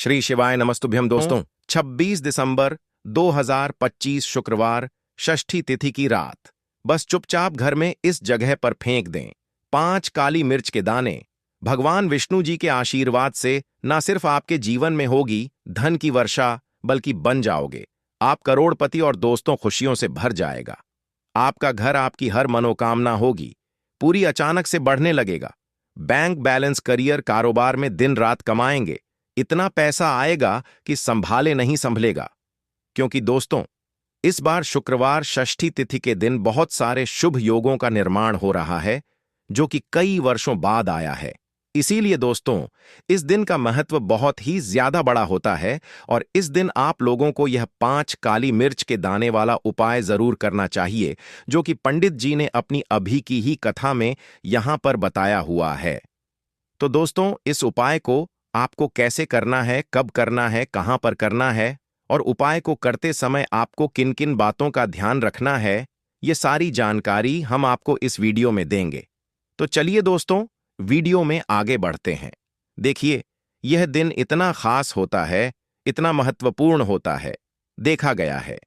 श्री शिवाय नमस्तुभ्यम दोस्तों। 26 दिसंबर 2025 शुक्रवार, षष्ठी तिथि की रात। बस चुपचाप घर में इस जगह पर फेंक दें 5 काली मिर्च के दाने। भगवान विष्णु जी के आशीर्वाद से न सिर्फ आपके जीवन में होगी धन की वर्षा, बल्कि बन जाओगे आप करोड़पति और दोस्तों खुशियों से भर जाएगा। आपका घर, आपकी हर मनोकामना होगी पूरी, अचानक से बढ़ने लगेगा। बैंक बैलेंस, करियर, कारोबार में दिन रात कमाएंगे, इतना पैसा आएगा कि संभाले नहीं संभलेगा। क्योंकि दोस्तों, इस बार शुक्रवार षष्ठी तिथि के दिन बहुत सारे शुभ योगों का निर्माण हो रहा है, जो कि कई वर्षों बाद आया है। इसीलिए दोस्तों, इस दिन का महत्व बहुत ही ज्यादा बड़ा होता है और इस दिन आप लोगों को यह 5 काली मिर्च के दाने वाला उपाय जरूर करना चाहिए, जो कि पंडित जी ने अपनी अभी की ही कथा में यहां पर बताया हुआ है। तो दोस्तों, इस उपाय को आपको कैसे करना है, कब करना है, कहां पर करना है और उपाय को करते समय आपको किन किन बातों का ध्यान रखना है, ये सारी जानकारी हम आपको इस वीडियो में देंगे। तो चलिए दोस्तों, वीडियो में आगे बढ़ते हैं। देखिए, यह दिन इतना खास होता है, इतना महत्वपूर्ण होता है। देखा गया है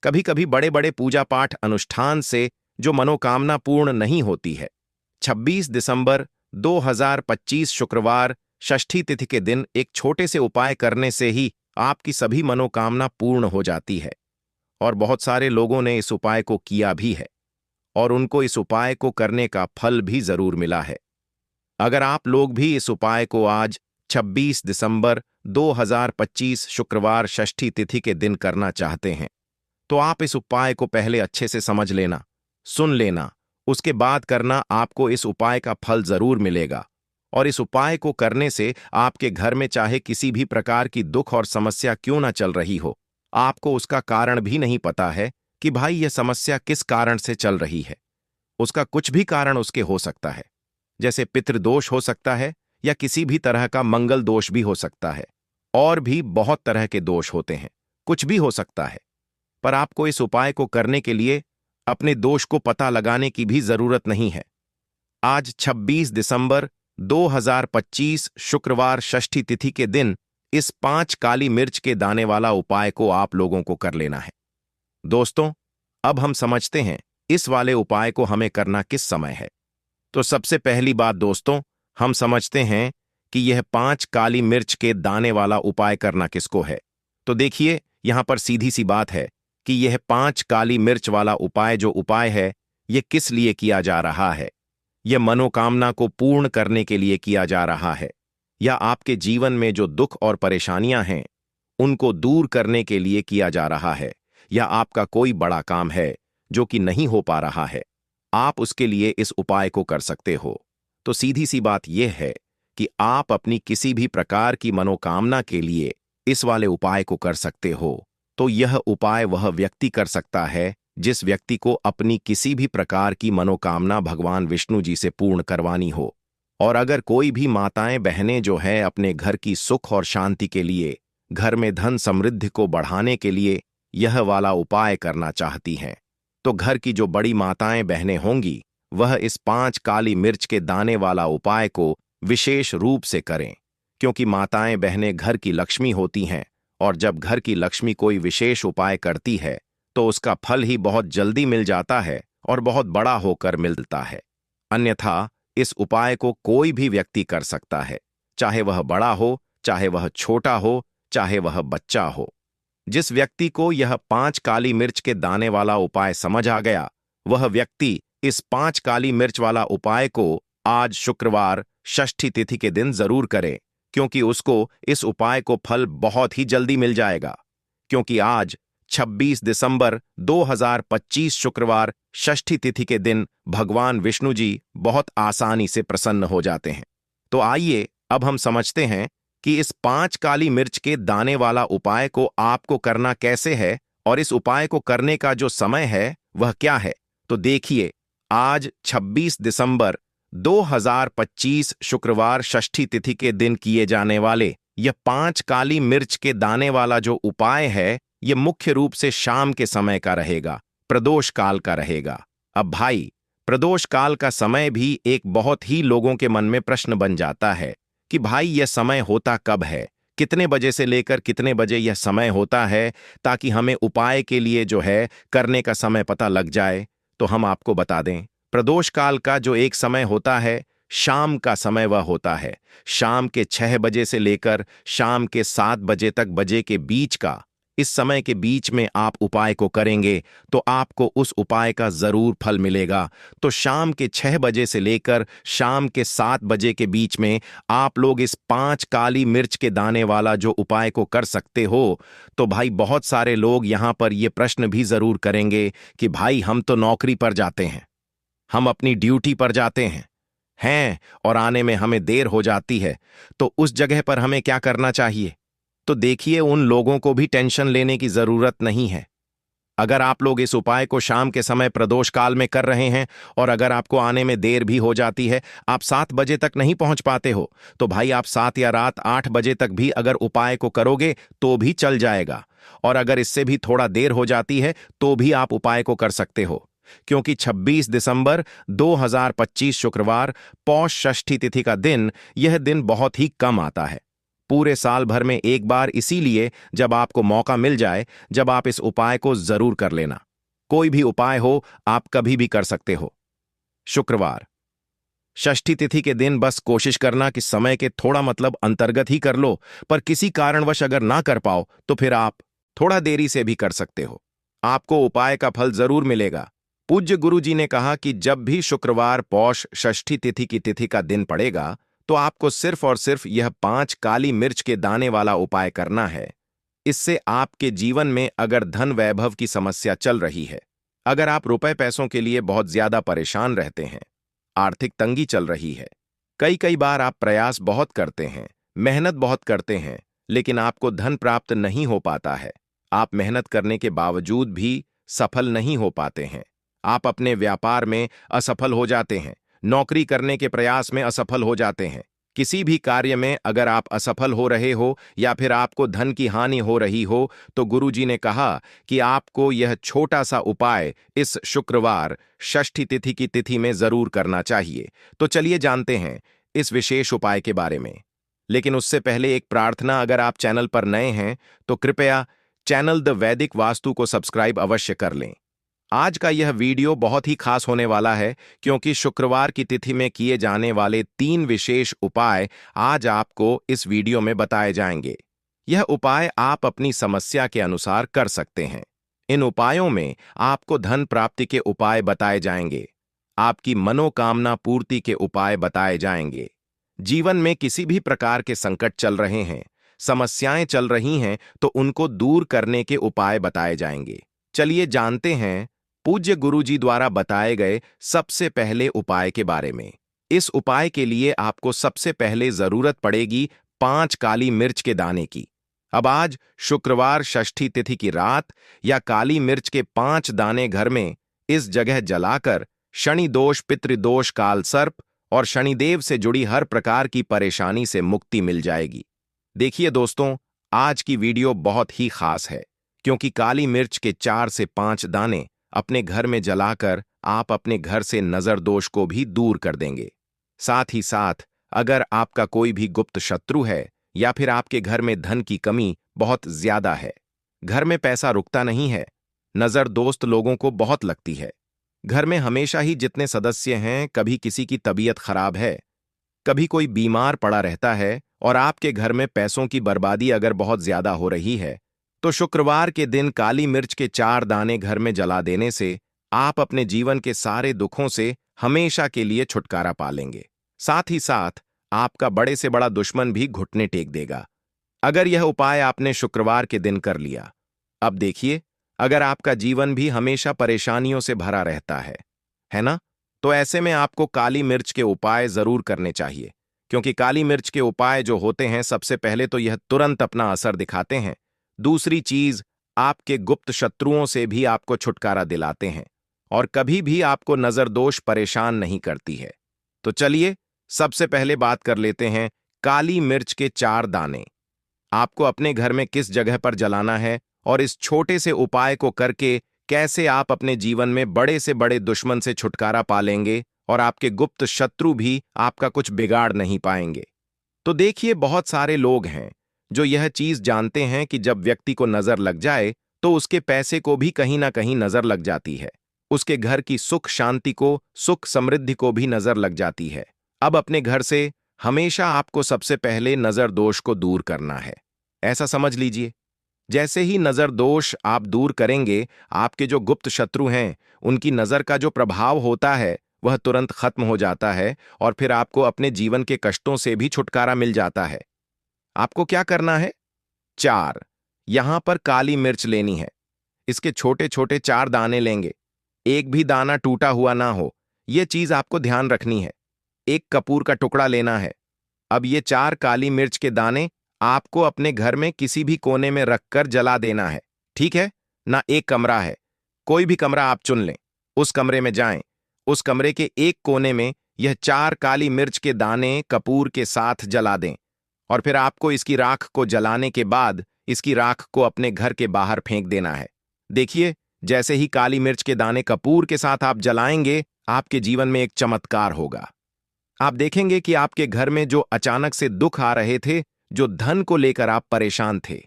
कभी कभी बड़े बड़े पूजा पाठ अनुष्ठान से जो मनोकामना पूर्ण नहीं होती है, 26 दिसंबर 2025 शुक्रवार षष्ठी तिथि के दिन एक छोटे से उपाय करने से ही आपकी सभी मनोकामना पूर्ण हो जाती है। और बहुत सारे लोगों ने इस उपाय को किया भी है और उनको इस उपाय को करने का फल भी जरूर मिला है। अगर आप लोग भी इस उपाय को आज 26 दिसंबर 2025 शुक्रवार षष्ठी तिथि के दिन करना चाहते हैं, तो आप इस उपाय को पहले अच्छे से समझ लेना, सुन लेना, उसके बाद करना। आपको इस उपाय का फल जरूर मिलेगा और इस उपाय को करने से आपके घर में चाहे किसी भी प्रकार की दुख और समस्या क्यों ना चल रही हो, आपको उसका कारण भी नहीं पता है कि भाई यह समस्या किस कारण से चल रही है। उसका कुछ भी कारण उसके हो सकता है, जैसे पितृदोष हो सकता है या किसी भी तरह का मंगल दोष भी हो सकता है, और भी बहुत तरह के दोष होते हैं, कुछ भी हो सकता है। पर आपको इस उपाय को करने के लिए अपने दोष को पता लगाने की भी जरूरत नहीं है। आज 26 दिसंबर 2025 शुक्रवार षष्ठी तिथि के दिन इस 5 काली मिर्च के दाने वाला उपाय को आप लोगों को कर लेना है। दोस्तों, अब हम समझते हैं इस वाले उपाय को हमें करना किस समय है। तो सबसे पहली बात दोस्तों, हम समझते हैं कि यह 5 काली मिर्च के दाने वाला उपाय करना किसको है। तो देखिए, यहां पर सीधी सी बात है कि यह 5 काली मिर्च वाला उपाय जो उपाय है, यह किस लिए किया जा रहा है। यह मनोकामना को पूर्ण करने के लिए किया जा रहा है, या आपके जीवन में जो दुख और परेशानियां हैं उनको दूर करने के लिए किया जा रहा है, या आपका कोई बड़ा काम है जो कि नहीं हो पा रहा है, आप उसके लिए इस उपाय को कर सकते हो। तो सीधी सी बात यह है कि आप अपनी किसी भी प्रकार की मनोकामना के लिए इस वाले उपाय को कर सकते हो। तो यह उपाय वह व्यक्ति कर सकता है जिस व्यक्ति को अपनी किसी भी प्रकार की मनोकामना भगवान विष्णु जी से पूर्ण करवानी हो। और अगर कोई भी माताएं बहनें जो है अपने घर की सुख और शांति के लिए, घर में धन समृद्धि को बढ़ाने के लिए यह वाला उपाय करना चाहती हैं, तो घर की जो बड़ी माताएं बहनें होंगी वह इस 5 काली मिर्च के दाने वाला उपाय को विशेष रूप से करें। क्योंकि माताएं बहनें घर की लक्ष्मी होती हैं और जब घर की लक्ष्मी कोई विशेष उपाय करती है तो उसका फल ही बहुत जल्दी मिल जाता है और बहुत बड़ा होकर मिलता है। अन्यथा इस उपाय को कोई भी व्यक्ति कर सकता है, चाहे वह बड़ा हो, चाहे वह छोटा हो, चाहे वह बच्चा हो। जिस व्यक्ति को यह 5 काली मिर्च के दाने वाला उपाय समझ आ गया, वह व्यक्ति इस 5 काली मिर्च वाला उपाय को आज शुक्रवार षष्ठी तिथि के दिन जरूर करे, क्योंकि उसको इस उपाय को फल बहुत ही जल्दी मिल जाएगा। क्योंकि आज 26 दिसंबर 2025 शुक्रवार षष्ठी तिथि के दिन भगवान विष्णु जी बहुत आसानी से प्रसन्न हो जाते हैं। तो आइए अब हम समझते हैं कि इस 5 काली मिर्च के दाने वाला उपाय को आपको करना कैसे है और इस उपाय को करने का जो समय है वह क्या है। तो देखिए, आज 26 दिसंबर 2025 शुक्रवार षष्ठी तिथि के दिन किए जाने वाले यह 5 काली मिर्च के दाने वाला जो उपाय है, यह मुख्य रूप से शाम के समय का रहेगा, प्रदोष काल का रहेगा। अब भाई, प्रदोष काल का समय भी एक बहुत ही लोगों के मन में प्रश्न बन जाता है कि भाई यह समय होता कब है, कितने बजे से लेकर कितने बजे यह समय होता है, ताकि हमें उपाय के लिए जो है करने का समय पता लग जाए। तो हम आपको बता दें, प्रदोष काल का जो एक समय होता है, शाम का समय वह होता है शाम के 6 बजे से लेकर शाम के 7 बजे के बीच का। इस समय के बीच में आप उपाय को करेंगे तो आपको उस उपाय का जरूर फल मिलेगा। तो शाम के 6 बजे से लेकर शाम के 7 बजे के बीच में आप लोग इस 5 काली मिर्च के दाने वाला जो उपाय को कर सकते हो। तो भाई बहुत सारे लोग यहां पर ये प्रश्न भी जरूर करेंगे कि भाई हम तो नौकरी पर जाते हैं, हम अपनी ड्यूटी पर जाते हैं और आने में हमें देर हो जाती है, तो उस जगह पर हमें क्या करना चाहिए? तो देखिए, उन लोगों को भी टेंशन लेने की जरूरत नहीं है। अगर आप लोग इस उपाय को शाम के समय प्रदोष काल में कर रहे हैं और अगर आपको आने में देर भी हो जाती है, आप 7 बजे तक नहीं पहुंच पाते हो, तो भाई आप 7 या रात 8 बजे तक भी अगर उपाय को करोगे तो भी चल जाएगा। और अगर इससे भी थोड़ा देर हो जाती है तो भी आप उपाय को कर सकते हो, क्योंकि 26 दिसंबर 2025 शुक्रवार पौष षष्ठी तिथि का दिन, यह दिन बहुत ही कम आता है पूरे साल भर में एक बार। इसीलिए जब आपको मौका मिल जाए, जब आप इस उपाय को जरूर कर लेना। कोई भी उपाय हो, आप कभी भी कर सकते हो। शुक्रवार षष्ठी तिथि के दिन बस कोशिश करना कि समय के थोड़ा मतलब अंतर्गत ही कर लो, पर किसी कारणवश अगर ना कर पाओ तो फिर आप थोड़ा देरी से भी कर सकते हो, आपको उपाय का फल जरूर मिलेगा। पूज्य गुरु जी ने कहा कि जब भी शुक्रवार पौष षष्ठी तिथि की तिथि का दिन पड़ेगा तो आपको सिर्फ और सिर्फ यह 5 काली मिर्च के दाने वाला उपाय करना है। इससे आपके जीवन में अगर धन वैभव की समस्या चल रही है, अगर आप रुपए पैसों के लिए बहुत ज्यादा परेशान रहते हैं, आर्थिक तंगी चल रही है, कई कई बार आप प्रयास बहुत करते हैं, मेहनत बहुत करते हैं, लेकिन आपको धन प्राप्त नहीं हो पाता है, आप मेहनत करने के बावजूद भी सफल नहीं हो पाते हैं, आप अपने व्यापार में असफल हो जाते हैं, नौकरी करने के प्रयास में असफल हो जाते हैं, किसी भी कार्य में अगर आप असफल हो रहे हो या फिर आपको धन की हानि हो रही हो, तो गुरुजी ने कहा कि आपको यह छोटा सा उपाय इस शुक्रवार षष्ठी तिथि की तिथि में जरूर करना चाहिए। तो चलिए जानते हैं इस विशेष उपाय के बारे में। लेकिन उससे पहले एक प्रार्थना, अगर आप चैनल पर नए हैं तो कृपया चैनल द वैदिक वास्तु को सब्सक्राइब अवश्य कर लें। आज का यह वीडियो बहुत ही खास होने वाला है, क्योंकि शुक्रवार की तिथि में किए जाने वाले 3 विशेष उपाय आज आपको इस वीडियो में बताए जाएंगे। यह उपाय आप अपनी समस्या के अनुसार कर सकते हैं। इन उपायों में आपको धन प्राप्ति के उपाय बताए जाएंगे, आपकी मनोकामना पूर्ति के उपाय बताए जाएंगे। जीवन में किसी भी प्रकार के संकट चल रहे हैं, समस्याएं चल रही हैं, तो उनको दूर करने के उपाय बताए जाएंगे। चलिए जानते हैं पूज्य गुरुजी द्वारा बताए गए सबसे पहले उपाय के बारे में। इस उपाय के लिए आपको सबसे पहले जरूरत पड़ेगी 5 काली मिर्च के दाने की। अब आज शुक्रवार षष्ठी तिथि की रात या काली मिर्च के 5 दाने घर में इस जगह जलाकर शनि दोष, पितृदोष, काल सर्प और शनिदेव से जुड़ी हर प्रकार की परेशानी से मुक्ति मिल जाएगी। देखिए दोस्तों, आज की वीडियो बहुत ही खास है, क्योंकि काली मिर्च के 4 से 5 दाने अपने घर में जलाकर आप अपने घर से नजर दोष को भी दूर कर देंगे। साथ ही साथ अगर आपका कोई भी गुप्त शत्रु है या फिर आपके घर में धन की कमी बहुत ज्यादा है, घर में पैसा रुकता नहीं है, नजर दोस्त लोगों को बहुत लगती है, घर में हमेशा ही जितने सदस्य हैं, कभी किसी की तबीयत खराब है, कभी कोई बीमार पड़ा रहता है और आपके घर में पैसों की बर्बादी अगर बहुत ज्यादा हो रही है, तो शुक्रवार के दिन काली मिर्च के 4 दाने घर में जला देने से आप अपने जीवन के सारे दुखों से हमेशा के लिए छुटकारा पा लेंगे। साथ ही साथ आपका बड़े से बड़ा दुश्मन भी घुटने टेक देगा, अगर यह उपाय आपने शुक्रवार के दिन कर लिया। अब देखिए, अगर आपका जीवन भी हमेशा परेशानियों से भरा रहता है ना, तो ऐसे में आपको काली मिर्च के उपाय जरूर करने चाहिए, क्योंकि काली मिर्च के उपाय जो होते हैं, सबसे पहले तो यह तुरंत अपना असर दिखाते हैं, दूसरी चीज आपके गुप्त शत्रुओं से भी आपको छुटकारा दिलाते हैं और कभी भी आपको नजर दोष परेशान नहीं करती है। तो चलिए सबसे पहले बात कर लेते हैं काली मिर्च के 4 दाने आपको अपने घर में किस जगह पर जलाना है और इस छोटे से उपाय को करके कैसे आप अपने जीवन में बड़े से बड़े दुश्मन से छुटकारा पा लेंगे और आपके गुप्त शत्रु भी आपका कुछ बिगाड़ नहीं पाएंगे। तो देखिए, बहुत सारे लोग हैं जो यह चीज जानते हैं कि जब व्यक्ति को नजर लग जाए तो उसके पैसे को भी कहीं ना कहीं नजर लग जाती है, उसके घर की सुख शांति को, सुख समृद्धि को भी नजर लग जाती है। अब अपने घर से हमेशा आपको सबसे पहले नजर दोष को दूर करना है। ऐसा समझ लीजिए, जैसे ही नजर दोष आप दूर करेंगे, आपके जो गुप्त शत्रु हैं उनकी नजर का जो प्रभाव होता है वह तुरंत खत्म हो जाता है और फिर आपको अपने जीवन के कष्टों से भी छुटकारा मिल जाता है। आपको क्या करना है? 4 यहां पर काली मिर्च लेनी है। इसके छोटे छोटे 4 दाने लेंगे, एक भी दाना टूटा हुआ ना हो, यह चीज आपको ध्यान रखनी है। एक कपूर का टुकड़ा लेना है। अब ये 4 काली मिर्च के दाने आपको अपने घर में किसी भी कोने में रखकर जला देना है, ठीक है ना? एक कमरा है, कोई भी कमरा आप चुन लें, उस कमरे में जाएं। उस कमरे के एक कोने में यह 4 काली मिर्च के दाने कपूर के साथ जला दें और फिर आपको इसकी राख को जलाने के बाद इसकी राख को अपने घर के बाहर फेंक देना है। देखिए, जैसे ही काली मिर्च के दाने कपूर के साथ आप जलाएंगे, आपके जीवन में एक चमत्कार होगा। आप देखेंगे कि आपके घर में जो अचानक से दुख आ रहे थे, जो धन को लेकर आप परेशान थे,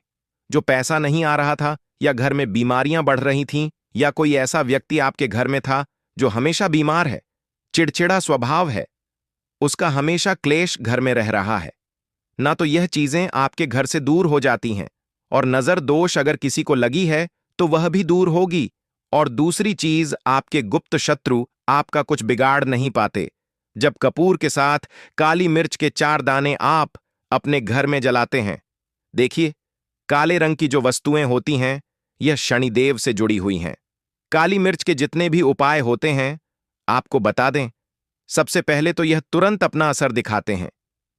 जो पैसा नहीं आ रहा था, या घर में बीमारियां बढ़ रही थीं, या कोई ऐसा व्यक्ति आपके घर में था जो हमेशा बीमार है, चिड़चिड़ा स्वभाव है, उसका हमेशा क्लेश घर में रह रहा है ना, तो यह चीजें आपके घर से दूर हो जाती हैं। और नजर दोष अगर किसी को लगी है तो वह भी दूर होगी। और दूसरी चीज, आपके गुप्त शत्रु आपका कुछ बिगाड़ नहीं पाते। जब कपूर के साथ काली मिर्च के 4 दाने आप अपने घर में जलाते हैं, देखिए, काले रंग की जो वस्तुएं होती हैं यह शनिदेव से जुड़ी हुई हैं। काली मिर्च के जितने भी उपाय होते हैं, आपको बता दें, सबसे पहले तो यह तुरंत अपना असर दिखाते हैं,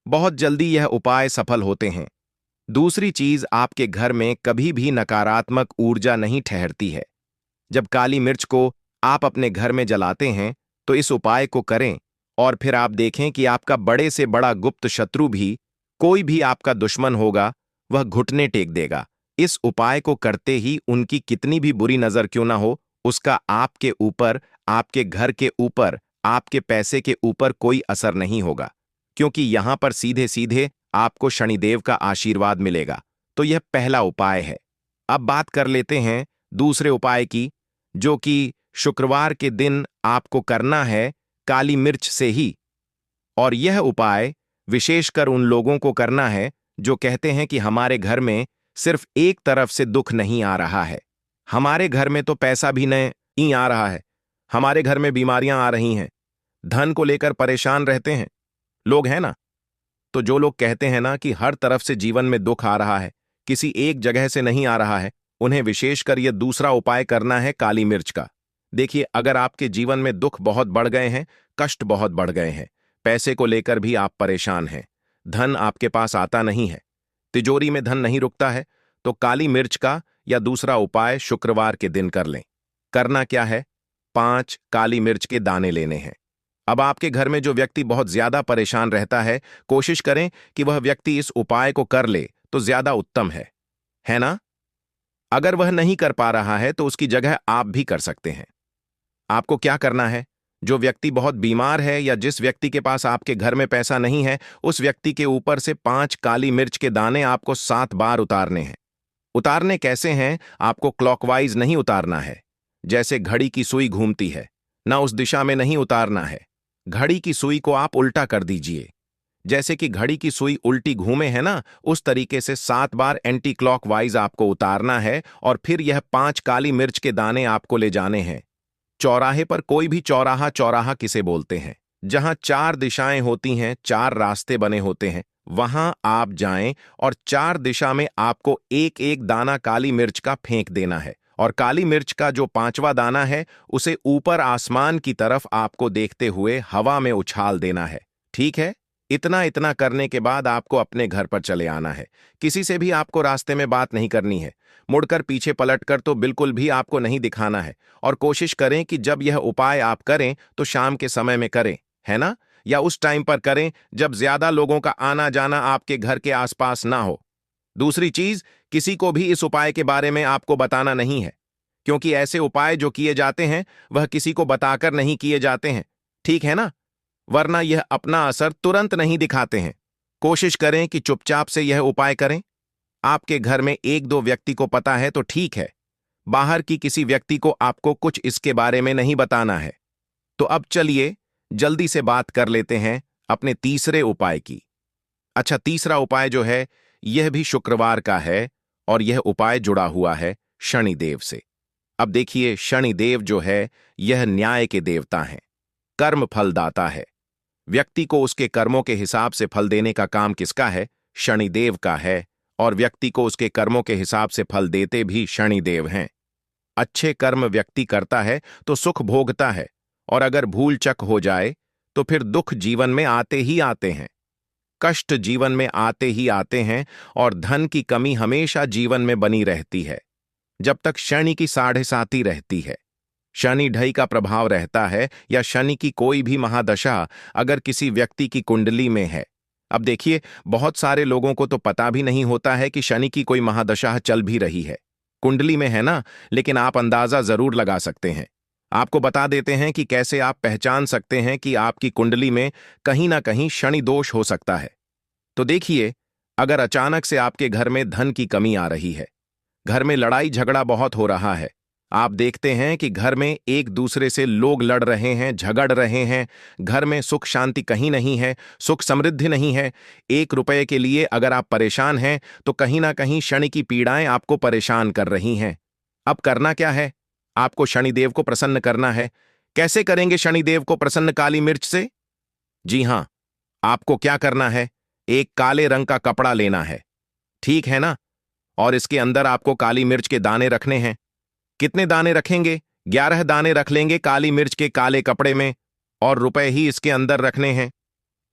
बहुत जल्दी यह उपाय सफल होते हैं। दूसरी चीज, आपके घर में कभी भी नकारात्मक ऊर्जा नहीं ठहरती है। जब काली मिर्च को आप अपने घर में जलाते हैं तो इस उपाय को करें और फिर आप देखें कि आपका बड़े से बड़ा गुप्त शत्रु भी, कोई भी आपका दुश्मन होगा, वह घुटने टेक देगा। इस उपाय को करते ही उनकी कितनी भी बुरी नजर क्यों ना हो, उसका आपके ऊपर, आपके घर के ऊपर, आपके पैसे के ऊपर कोई असर नहीं होगा, क्योंकि यहां पर सीधे सीधे आपको शनिदेव का आशीर्वाद मिलेगा। तो यह पहला उपाय है। अब बात कर लेते हैं दूसरे उपाय की, जो कि शुक्रवार के दिन आपको करना है काली मिर्च से ही। और यह उपाय विशेषकर उन लोगों को करना है जो कहते हैं कि हमारे घर में सिर्फ एक तरफ से दुख नहीं आ रहा है, हमारे घर में तो पैसा भी नहीं आ रहा है, हमारे घर में बीमारियां आ रही हैं, धन को लेकर परेशान रहते हैं लोग, हैं ना? तो जो लोग कहते हैं ना कि हर तरफ से जीवन में दुख आ रहा है, किसी एक जगह से नहीं आ रहा है, उन्हें विशेषकर यह दूसरा उपाय करना है काली मिर्च का। देखिए, अगर आपके जीवन में दुख बहुत बढ़ गए हैं, कष्ट बहुत बढ़ गए हैं, पैसे को लेकर भी आप परेशान हैं, धन आपके पास आता नहीं है, तिजोरी में धन नहीं रुकता है, तो काली मिर्च का या दूसरा उपाय शुक्रवार के दिन कर लें। करना क्या है? 5 काली मिर्च के दाने लेने हैं। अब आपके घर में जो व्यक्ति बहुत ज्यादा परेशान रहता है, कोशिश करें कि वह व्यक्ति इस उपाय को कर ले तो ज्यादा उत्तम है ना? अगर वह नहीं कर पा रहा है तो उसकी जगह आप भी कर सकते हैं। आपको क्या करना है? जो व्यक्ति बहुत बीमार है या जिस व्यक्ति के पास आपके घर में पैसा नहीं है, उस व्यक्ति के ऊपर से 5 काली मिर्च के दाने आपको 7 बार उतारने हैं। उतारने कैसे हैं? आपको क्लॉकवाइज नहीं उतारना है, जैसे घड़ी की सुई घूमती है ना, उस दिशा में नहीं उतारना है। घड़ी की सुई को आप उल्टा कर दीजिए, जैसे कि घड़ी की सुई उल्टी घूमे है ना, उस तरीके से 7 बार एंटी क्लॉकवाइज आपको उतारना है। और फिर यह 5 काली मिर्च के दाने आपको ले जाने हैं चौराहे पर। कोई भी चौराहा, चौराहा किसे बोलते हैं? जहां 4 दिशाएं होती हैं, 4 रास्ते बने होते हैं, वहां आप जाएं और 4 दिशा में आपको एक एक दाना काली मिर्च का फेंक देना है। और काली मिर्च का जो 5वां दाना है, उसे ऊपर आसमान की तरफ आपको देखते हुए हवा में उछाल देना है, ठीक है? इतना इतना करने के बाद आपको अपने घर पर चले आना है। किसी से भी आपको रास्ते में बात नहीं करनी है, मुड़कर पीछे पलटकर तो बिल्कुल भी आपको नहीं दिखाना है। और कोशिश करें कि जब यह उपाय आप करें तो शाम के समय में करें, है ना? या उस टाइम पर करें जब ज्यादा लोगों का आना जाना आपके घर के आसपास ना हो। दूसरी चीज, किसी को भी इस उपाय के बारे में आपको बताना नहीं है, क्योंकि ऐसे उपाय जो किए जाते हैं वह किसी को बताकर नहीं किए जाते हैं, ठीक है ना? वरना यह अपना असर तुरंत नहीं दिखाते हैं। कोशिश करें कि चुपचाप से यह उपाय करें। आपके घर में एक दो व्यक्ति को पता है तो ठीक है, बाहर की किसी व्यक्ति को आपको कुछ इसके बारे में नहीं बताना है। तो अब चलिए जल्दी से बात कर लेते हैं अपने तीसरे उपाय की। अच्छा, तीसरा उपाय जो है यह भी शुक्रवार का है और यह उपाय जुड़ा हुआ है शनिदेव से। अब देखिए, शनिदेव जो है यह न्याय के देवता हैं, कर्म फलदाता है। व्यक्ति को उसके कर्मों के हिसाब से फल देने का काम किसका है? शनिदेव का है। और व्यक्ति को उसके कर्मों के हिसाब से फल देते भी शनिदेव हैं। अच्छे कर्म व्यक्ति करता है तो सुख भोगता है, और अगर भूल चक हो जाए तो फिर दुख जीवन में आते ही आते हैं, कष्ट जीवन में आते ही आते हैं, और धन की कमी हमेशा जीवन में बनी रहती है जब तक शनि की साढ़े साती रहती है। शनि ढई का प्रभाव रहता है, या शनि की कोई भी महादशा अगर किसी व्यक्ति की कुंडली में है। अब देखिए, बहुत सारे लोगों को तो पता भी नहीं होता है कि शनि की कोई महादशा चल भी रही है, कुंडली में है ना, लेकिन आप अंदाजा जरूर लगा सकते हैं। आपको बता देते हैं कि कैसे आप पहचान सकते हैं कि आपकी कुंडली में कहीं ना कहीं शनि दोष हो सकता है। तो देखिए, अगर अचानक से आपके घर में धन की कमी आ रही है, घर में लड़ाई झगड़ा बहुत हो रहा है, आप देखते हैं कि घर में एक दूसरे से लोग लड़ रहे हैं, झगड़ रहे हैं, घर में सुख शांति कहीं नहीं है, सुख समृद्धि नहीं है, 1 रुपये के लिए अगर आप परेशान हैं तो कहीं ना कहीं शनि की पीड़ाएं आपको परेशान कर रही हैं। अब करना क्या है? आपको शनिदेव को प्रसन्न करना है। कैसे करेंगे शनिदेव को प्रसन्न? काली मिर्च से। जी हां, आपको क्या करना है? एक काले रंग का कपड़ा लेना है, ठीक है ना, और इसके अंदर आपको काली मिर्च के दाने रखने हैं। कितने दाने रखेंगे? 11 दाने रख लेंगे काली मिर्च के काले कपड़े में, और रुपए ही इसके अंदर रखने हैं।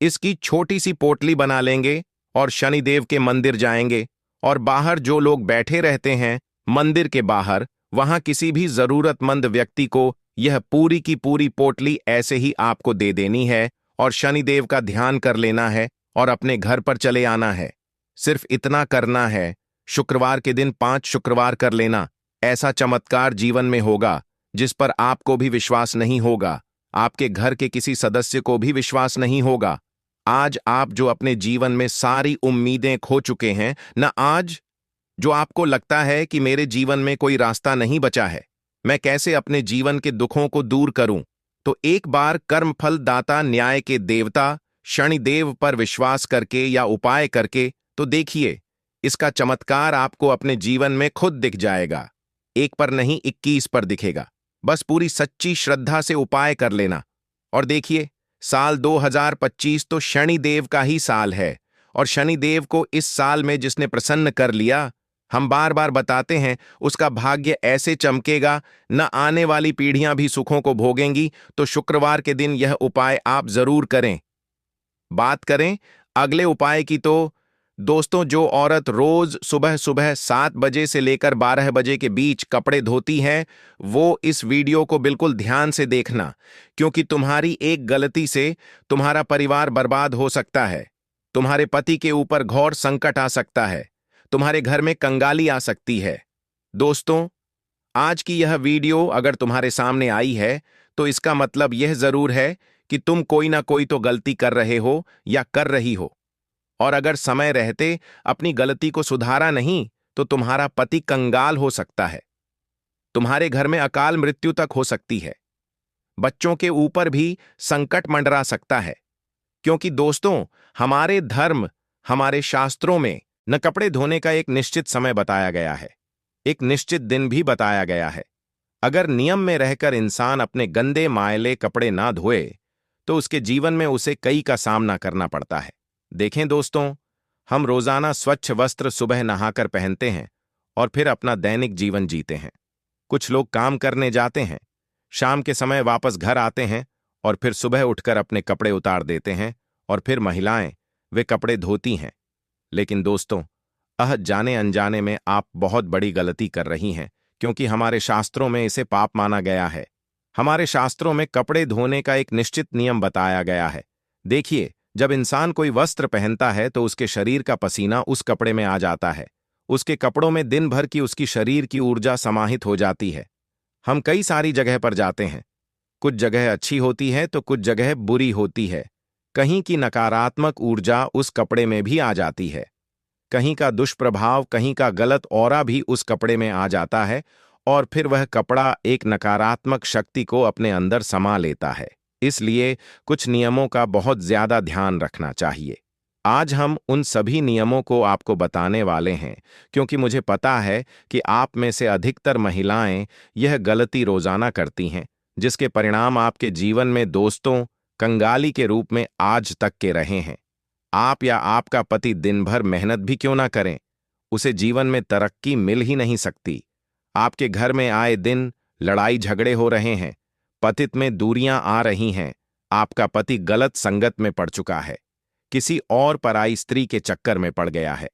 इसकी छोटी सी पोटली बना लेंगे और शनिदेव के मंदिर जाएंगे, और बाहर जो लोग बैठे रहते हैं मंदिर के बाहर, वहां किसी भी जरूरतमंद व्यक्ति को यह पूरी की पूरी पोटली ऐसे ही आपको दे देनी है, और शनिदेव का ध्यान कर लेना है और अपने घर पर चले आना है। सिर्फ इतना करना है। शुक्रवार के दिन 5 शुक्रवार कर लेना। ऐसा चमत्कार जीवन में होगा जिस पर आपको भी विश्वास नहीं होगा, आपके घर के किसी सदस्य को भी विश्वास नहीं होगा। आज आप जो अपने जीवन में सारी उम्मीदें खो चुके हैं ना, आज जो आपको लगता है कि मेरे जीवन में कोई रास्ता नहीं बचा है, मैं कैसे अपने जीवन के दुखों को दूर करूं, तो एक बार कर्मफल दाता न्याय के देवता शनिदेव पर विश्वास करके या उपाय करके तो देखिए, इसका चमत्कार आपको अपने जीवन में खुद दिख जाएगा। एक पर नहीं, 21 पर दिखेगा। बस पूरी सच्ची श्रद्धा से उपाय कर लेना। और देखिए, साल 2025 तो शनिदेव का ही साल है, और शनिदेव को इस साल में जिसने प्रसन्न कर लिया, हम बार बार बताते हैं, उसका भाग्य ऐसे चमकेगा, न आने वाली पीढ़ियां भी सुखों को भोगेंगी। तो शुक्रवार के दिन यह उपाय आप जरूर करें। बात करें अगले उपाय की तो दोस्तों, जो औरत रोज सुबह सुबह 7 बजे से लेकर 12 बजे के बीच कपड़े धोती है, वो इस वीडियो को बिल्कुल ध्यान से देखना, क्योंकि तुम्हारी एक गलती से तुम्हारा परिवार बर्बाद हो सकता है, तुम्हारे पति के ऊपर घोर संकट आ सकता है, तुम्हारे घर में कंगाली आ सकती है। दोस्तों, आज की यह वीडियो अगर तुम्हारे सामने आई है तो इसका मतलब यह जरूर है कि तुम कोई ना कोई तो गलती कर रहे हो या कर रही हो, और अगर समय रहते अपनी गलती को सुधारा नहीं तो तुम्हारा पति कंगाल हो सकता है, तुम्हारे घर में अकाल मृत्यु तक हो सकती है, बच्चों के ऊपर भी संकट मंडरा सकता है। क्योंकि दोस्तों, हमारे धर्म, हमारे शास्त्रों में न कपड़े धोने का एक निश्चित समय बताया गया है, एक निश्चित दिन भी बताया गया है। अगर नियम में रहकर इंसान अपने गंदे मायले कपड़े ना धोए तो उसके जीवन में उसे कई का सामना करना पड़ता है। देखें दोस्तों, हम रोजाना स्वच्छ वस्त्र सुबह नहाकर पहनते हैं और फिर अपना दैनिक जीवन जीते हैं। कुछ लोग काम करने जाते हैं, शाम के समय वापस घर आते हैं और फिर सुबह उठकर अपने कपड़े उतार देते हैं, और फिर महिलाएं वे कपड़े धोती हैं। लेकिन दोस्तों, जाने अनजाने में आप बहुत बड़ी गलती कर रही हैं, क्योंकि हमारे शास्त्रों में इसे पाप माना गया है। हमारे शास्त्रों में कपड़े धोने का एक निश्चित नियम बताया गया है। देखिए, जब इंसान कोई वस्त्र पहनता है तो उसके शरीर का पसीना उस कपड़े में आ जाता है, उसके कपड़ों में दिन भर की उसकी शरीर की ऊर्जा समाहित हो जाती है। हम कई सारी जगह पर जाते हैं, कुछ जगह अच्छी होती है तो कुछ जगह बुरी होती है, कहीं की नकारात्मक ऊर्जा उस कपड़े में भी आ जाती है। कहीं का दुष्प्रभाव, कहीं का गलत ऑरा भी उस कपड़े में आ जाता है और फिर वह कपड़ा एक नकारात्मक शक्ति को अपने अंदर समा लेता है। इसलिए कुछ नियमों का बहुत ज्यादा ध्यान रखना चाहिए। आज हम उन सभी नियमों को आपको बताने वाले हैं, क्योंकि मुझे पता है कि आप में से अधिकतर महिलाएं यह गलती रोजाना करती हैं, जिसके परिणाम आपके जीवन में दोस्तों कंगाली के रूप में आज तक के रहे हैं। आप या आपका पति दिन भर मेहनत भी क्यों ना करें, उसे जीवन में तरक्की मिल ही नहीं सकती। आपके घर में आए दिन लड़ाई झगड़े हो रहे हैं, पतित में दूरियां आ रही हैं, आपका पति गलत संगत में पड़ चुका है, किसी और पराई स्त्री के चक्कर में पड़ गया है,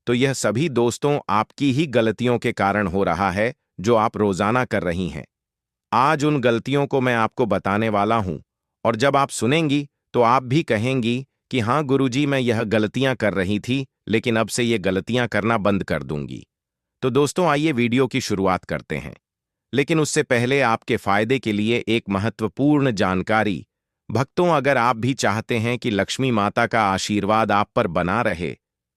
तो यह सभी दोस्तों आपकी ही गलतियों के कारण हो रहा है जो आप रोजाना कर रही हैं। आज उन गलतियों को मैं आपको बताने वाला हूं, और जब आप सुनेंगी तो आप भी कहेंगी कि हाँ गुरुजी, मैं यह गलतियां कर रही थी, लेकिन अब से ये गलतियां करना बंद कर दूंगी। तो दोस्तों, आइए वीडियो की शुरुआत करते हैं। लेकिन उससे पहले आपके फायदे के लिए एक महत्वपूर्ण जानकारी। भक्तों, अगर आप भी चाहते हैं कि लक्ष्मी माता का आशीर्वाद आप पर बना रहे,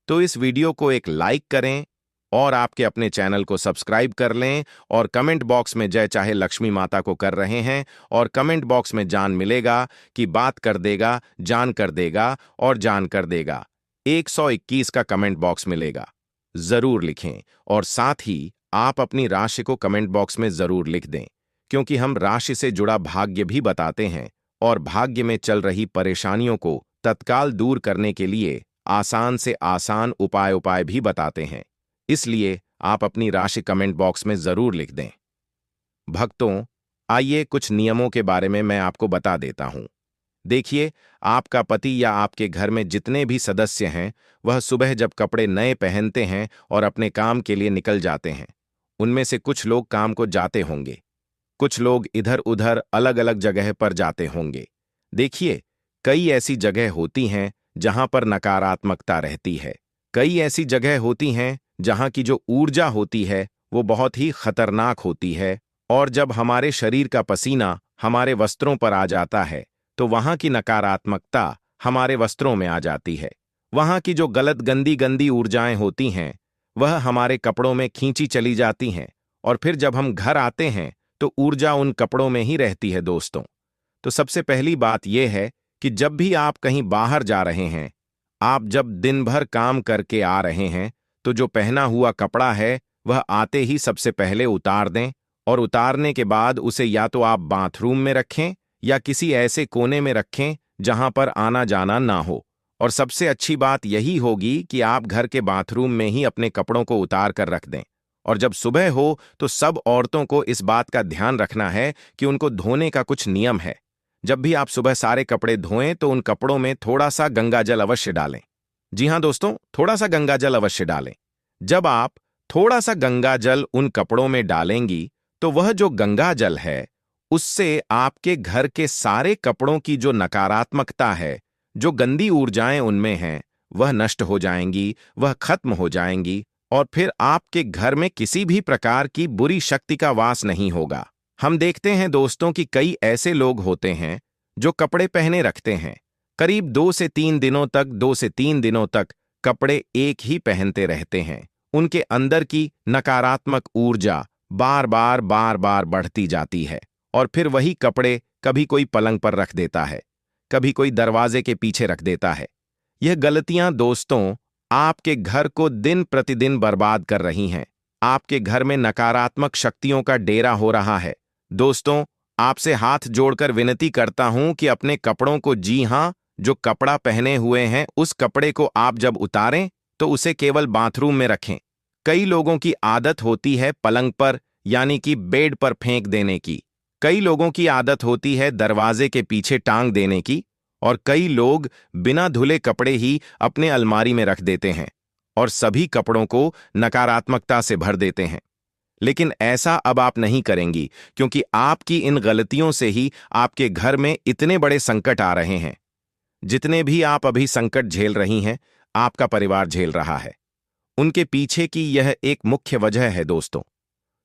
तो इस वीडियो को एक लाइक करें और आपके अपने चैनल को सब्सक्राइब कर लें और कमेंट बॉक्स में जय चाहे लक्ष्मी माता को कर रहे हैं, और कमेंट बॉक्स में जान मिलेगा कि बात कर देगा, जान कर देगा और जान कर देगा। 121 का कमेंट बॉक्स मिलेगा, जरूर लिखें। और साथ ही आप अपनी राशि को कमेंट बॉक्स में जरूर लिख दें, क्योंकि हम राशि से जुड़ा भाग्य भी बताते हैं और भाग्य में चल रही परेशानियों को तत्काल दूर करने के लिए आसान से आसान उपाय भी बताते हैं। इसलिए आप अपनी राशि कमेंट बॉक्स में जरूर लिख दें। भक्तों, आइए कुछ नियमों के बारे में मैं आपको बता देता हूं। देखिए, आपका पति या आपके घर में जितने भी सदस्य हैं, वह सुबह जब कपड़े नए पहनते हैं और अपने काम के लिए निकल जाते हैं, उनमें से कुछ लोग काम को जाते होंगे, कुछ लोग इधर उधर अलग अलग जगह पर जाते होंगे। देखिए, कई ऐसी जगह होती हैं जहां पर नकारात्मकता रहती है, कई ऐसी जगह होती हैं जहां की जो ऊर्जा होती है वो बहुत ही खतरनाक होती है, और जब हमारे शरीर का पसीना हमारे वस्त्रों पर आ जाता है तो वहां की नकारात्मकता हमारे वस्त्रों में आ जाती है। वहां की जो गलत गंदी गंदी ऊर्जाएं होती हैं वह हमारे कपड़ों में खींची चली जाती हैं, और फिर जब हम घर आते हैं तो ऊर्जा उन कपड़ों में ही रहती है। दोस्तों, तो सबसे पहली बात यह है कि जब भी आप कहीं बाहर जा रहे हैं, आप जब दिन भर काम करके आ रहे हैं, तो जो पहना हुआ कपड़ा है वह आते ही सबसे पहले उतार दें, और उतारने के बाद उसे या तो आप बाथरूम में रखें या किसी ऐसे कोने में रखें जहां पर आना जाना ना हो। और सबसे अच्छी बात यही होगी कि आप घर के बाथरूम में ही अपने कपड़ों को उतार कर रख दें। और जब सुबह हो तो सब औरतों को इस बात का ध्यान रखना है कि उनको धोने का कुछ नियम है। जब भी आप सुबह सारे कपड़े धोएं तो उन कपड़ों में थोड़ा सा गंगाजल अवश्य डालें। जी हां दोस्तों, थोड़ा सा गंगाजल अवश्य डालें। जब आप थोड़ा सा गंगाजल उन कपड़ों में डालेंगी तो वह जो गंगाजल है उससे आपके घर के सारे कपड़ों की जो नकारात्मकता है, जो गंदी ऊर्जाएं उनमें हैं, वह नष्ट हो जाएंगी, वह खत्म हो जाएंगी, और फिर आपके घर में किसी भी प्रकार की बुरी शक्ति का वास नहीं होगा। हम देखते हैं दोस्तों कि कई ऐसे लोग होते हैं जो कपड़े पहने रखते हैं, करीब 2 से 3 दिनों तक कपड़े एक ही पहनते रहते हैं। उनके अंदर की नकारात्मक ऊर्जा बार बार बढ़ती जाती है, और फिर वही कपड़े कभी कोई पलंग पर रख देता है, कभी कोई दरवाजे के पीछे रख देता है। यह गलतियां दोस्तों आपके घर को दिन प्रतिदिन बर्बाद कर रही हैं। आपके घर में नकारात्मक शक्तियों का डेरा हो रहा है। दोस्तों, आपसे हाथ जोड़कर विनती करता हूं कि अपने कपड़ों को, जी हां, जो कपड़ा पहने हुए हैं उस कपड़े को आप जब उतारें तो उसे केवल बाथरूम में रखें। कई लोगों की आदत होती है पलंग पर, यानी कि बेड पर फेंक देने की। कई लोगों की आदत होती है दरवाजे के पीछे टांग देने की, और कई लोग बिना धुले कपड़े ही अपने अलमारी में रख देते हैं और सभी कपड़ों को नकारात्मकता से भर देते हैं। लेकिन ऐसा अब आप नहीं करेंगी, क्योंकि आपकी इन गलतियों से ही आपके घर में इतने बड़े संकट आ रहे हैं। जितने भी आप अभी संकट झेल रही हैं, आपका परिवार झेल रहा है। उनके पीछे की यह एक मुख्य वजह है दोस्तों।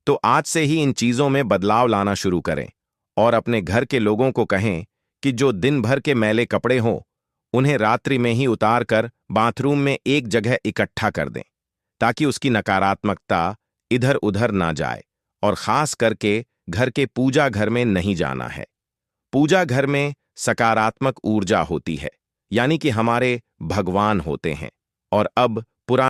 तो आज से ही इन चीजों में बदलाव लाना शुरू करें और अपने घर के लोगों को कहें कि जो दिन भर के मैले कपड़े हों उन्हें रात्रि में ही उतार कर बाथरूम में एक जगह इकट्ठा कर दें, ताकि उसकी नकारात्मकता इधर उधर ना जाए। और खास करके घर के पूजा घर में नहीं जाना है। पूजा घर में सकारात्मक ऊर्जा होती है, यानी कि हमारे भगवान होते हैं। और अब